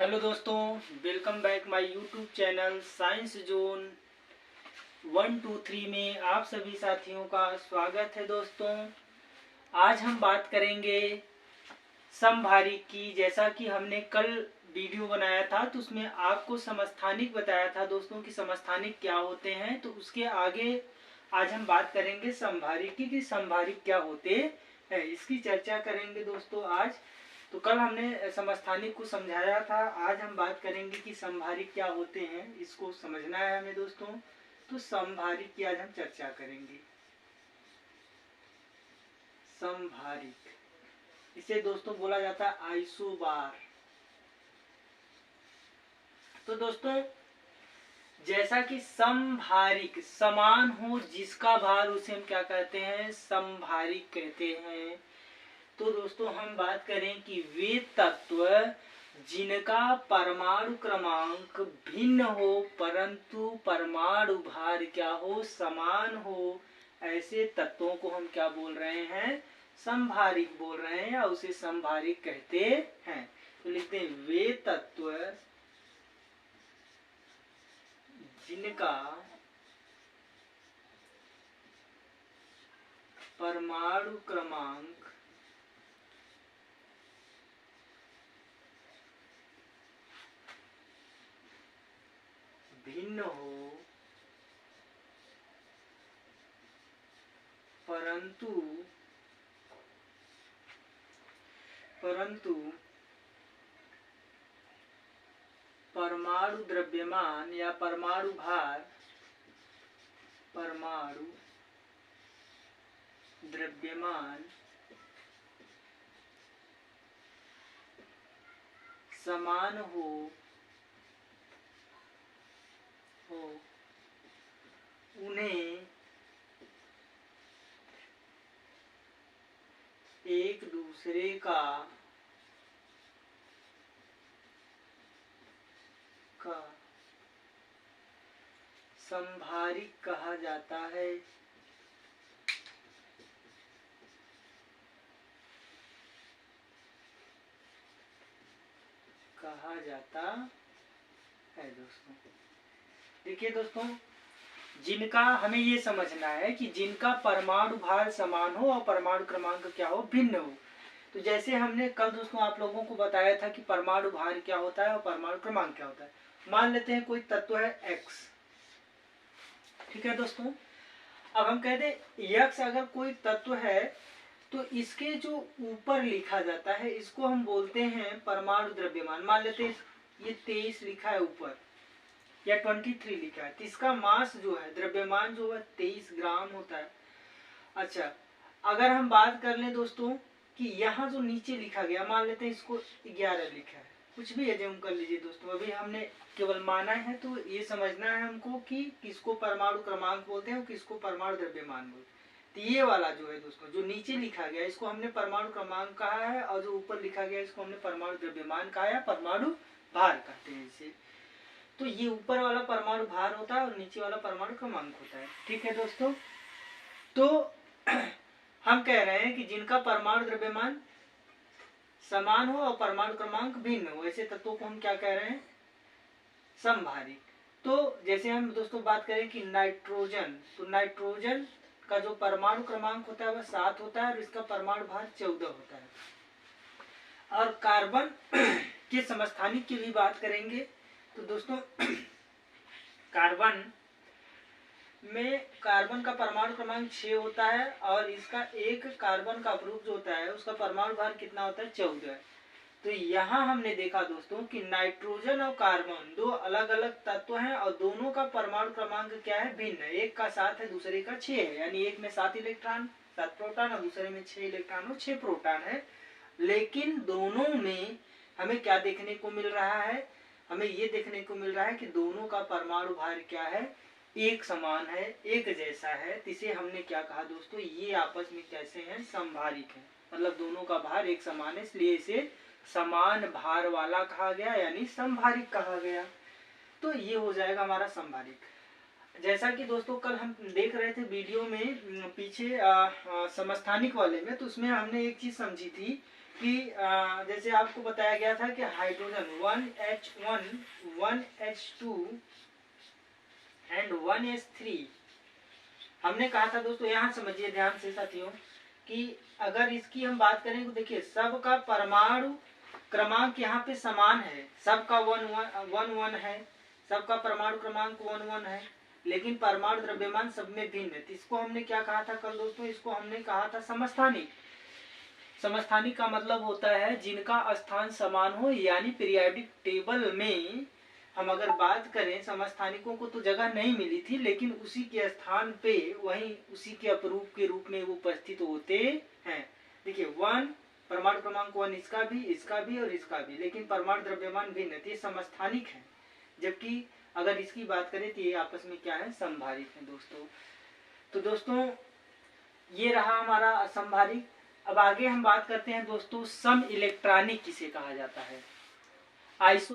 Hello दोस्तों, welcome back my YouTube channel science zone 123 में आप सभी साथियों का स्वागत है। दोस्तों, आज हम बात करेंगे समभारिक की। जैसा कि हमने कल वीडियो बनाया था तो उसमें आपको समस्थानिक बताया था दोस्तों कि समस्थानिक क्या होते हैं। तो उसके आगे आज हम बात करेंगे समभारिक की कि समभारिक क्या होते हैं, इसकी चर्चा करेंगे दोस्तों आज। तो कल हमने समस्थानिक को समझाया था, आज हम बात करेंगे कि समभारिक क्या होते हैं, इसको समझना है हमें दोस्तों। तो समभारिक की आज हम चर्चा करेंगे। समभारिक, इसे दोस्तों बोला जाता है आइसोबार। तो दोस्तों, जैसा कि समभारिक समान हो जिसका भार, उसे हम क्या कहते हैं, समभारिक कहते हैं। तो दोस्तों हम बात करें कि वे तत्व जिनका परमाणु क्रमांक भिन्न हो परंतु परमाणु भार क्या हो, समान हो, ऐसे तत्वों को हम क्या बोल रहे हैं, समभारिक बोल रहे हैं या उसे समभारिक कहते हैं। तो लिखते हैं वे तत्व जिनका परमाणु क्रमांक भिन्न हो परंतु परमाणु द्रव्यमान या परमाणु भार, परमाणु द्रव्यमान समान हो उन्हें एक दूसरे का समभारिक कहा जाता है। दोस्तों देखिए दोस्तों, जिनका हमें ये समझना है कि जिनका परमाणु भार समान हो और परमाणु क्रमांक क्या हो, भिन्न हो। तो जैसे हमने कल दोस्तों आप लोगों को बताया था कि परमाणु भार क्या होता है और परमाणु क्रमांक क्या होता है। मान लेते हैं कोई तत्व है x, ठीक है दोस्तों। अब हम कहते हैं x अगर कोई तत्व है तो इसके जो ऊपर लिखा जाता है इसको हम बोलते हैं परमाणु द्रव्यमान। मान लेते हैं ये 23 लिखा है ऊपर या 23 लिखा है, तो इसका मास जो है, द्रव्यमान जो है 23 ग्राम होता है। अच्छा, अगर हम बात कर लें दोस्तों कि यहाँ जो नीचे लिखा गया, मान लेते हैं इसको 11 लिखा है, कुछ भी एज्यूम कर लीजिए दोस्तों, अभी हमने केवल माना है। तो ये समझना है हमको कि किसको परमाणु क्रमांक बोलते हैं और किसको परमाणु द्रव्यमान बोलते हैं। तो ये वाला जो है दोस्तों, जो नीचे लिखा गया इसको हमने परमाणु क्रमांक कहा है, और जो ऊपर लिखा गया इसको हमने परमाणु द्रव्यमान कहा है, परमाणु भार कहते हैं इसे। तो ये ऊपर वाला परमाणु भार होता है और नीचे वाला परमाणु क्रमांक होता है, ठीक है दोस्तों। तो हम कह रहे हैं कि जिनका परमाणु द्रव्यमान समान हो और परमाणु क्रमांक भिन्न हो, ऐसे तत्वों को हम क्या कह रहे हैं, समभारिक। तो जैसे हम दोस्तों बात करें कि नाइट्रोजन, तो नाइट्रोजन का जो परमाणु क्रमांक होता है वह 7 होता है और इसका परमाणु भार 14 होता है। और कार्बन के समस्थानिक की भी बात करेंगे तो दोस्तों कार्बन में कार्बन का परमाणु क्रमांक 6 होता है और इसका एक कार्बन का अपरूप जो होता है उसका परमाणु भार कितना होता है, 14। तो यहाँ हमने देखा दोस्तों कि नाइट्रोजन और कार्बन दो अलग अलग तत्व हैं और दोनों का परमाणु क्रमांक क्या है, भिन्न है। एक का 7 है, दूसरे का 6 है, यानी एक में 7 इलेक्ट्रॉन 7 प्रोटॉन और दूसरे में 6 इलेक्ट्रॉन और 6 प्रोटॉन है। लेकिन दोनों में हमें क्या देखने को मिल रहा है, हमें ये देखने को मिल रहा है कि दोनों का परमाणु भार क्या है, एक समान है, एक जैसा है। इसे हमने क्या कहा दोस्तों, ये आपस में कैसे हैं, समभारिक है। मतलब दोनों का भार एक समान है, इसलिए इसे समान भार वाला कहा गया, यानी समभारिक कहा गया। तो ये हो जाएगा हमारा समभारिक। जैसा कि दोस्तों कल हम देख रहे थे वीडियो में पीछे समस्थानिक वाले में, तो उसमें हमने एक चीज समझी थी कि जैसे आपको बताया गया था कि hydrogen 1H1 1H2 and 1H3, हमने कहा था दोस्तों, यहाँ समझिए ध्यान से साथियों, कि अगर इसकी हम बात करें तो देखिए सबका परमाणु क्रमांक यहाँ पे समान है, सबका 1 है, सबका परमाणु क्रमांक 1 है, लेकिन परमाणु द्रव्यमान सब में भिन्न है। तो इसको हमने क्या कहा था कल दोस्तों, इसको हमने कहा था समस्थानिक। समस्थानिक का मतलब होता है जिनका स्थान समान हो, यानी पीरियोडिक टेबल में हम अगर बात करें समस्थानिकों को तो जगह नहीं मिली थी, लेकिन उसी के स्थान पे वहीं उसी के अपरूप के रूप में वो उपस्थित होते हैं। देखिए 1 परमाणु क्रमांक 1 इसका भी और इसका भी, लेकिन परमाणु द्रव्यमान भिन्न, ये समस्थानिक है। जबकि अगर इसकी बात करें तो ये आपस में क्या है, संभारिक है दोस्तों। तो दोस्तों ये रहा हमारा संभारिक। अब आगे हम बात करते हैं दोस्तों सम इलेक्ट्रॉनिक किसे कहा जाता है। आइसो